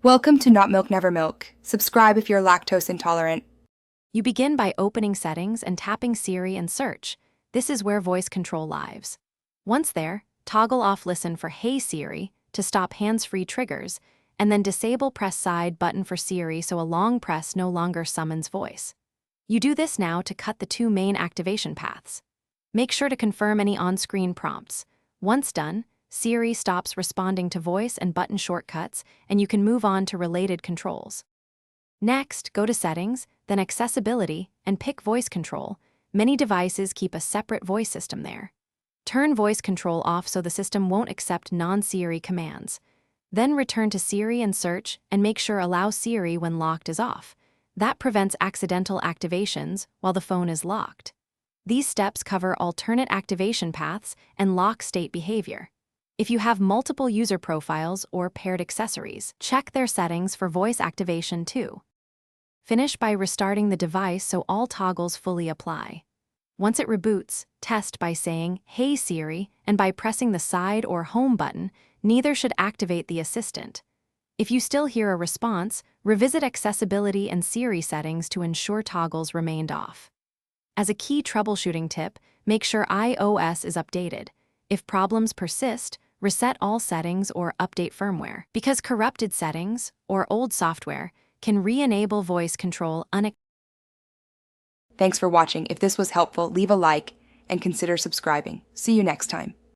Welcome to Not Milk Never Milk. Subscribe if you're lactose intolerant. You begin by opening Settings and tapping Siri and Search. This is where voice control lives. Once there, toggle off Listen for Hey Siri to stop hands-free triggers, and then disable Press Side button for Siri so a long press no longer summons voice. You do this now to cut the two main activation paths. Make sure to confirm any on-screen prompts. Once done, Siri stops responding to voice and button shortcuts, and you can move on to related controls. Next, go to Settings, then Accessibility, and pick Voice Control. Many devices keep a separate voice system there. Turn voice control off so the system won't accept non-Siri commands. Then return to Siri and Search and make sure Allow Siri when locked is off. That prevents accidental activations while the phone is locked. These steps cover alternate activation paths and lock state behavior. If you have multiple user profiles or paired accessories, check their settings for voice activation too. Finish by restarting the device so all toggles fully apply. Once it reboots, test by saying, Hey Siri, and by pressing the side or home button. Neither should activate the assistant. If you still hear a response, revisit accessibility and Siri settings to ensure toggles remained off. As a key troubleshooting tip, make sure iOS is updated. If problems persist, reset all settings or update firmware, because corrupted settings or old software can re-enable voice control Thanks for watching. If this was helpful, leave a like and consider subscribing. See you next time.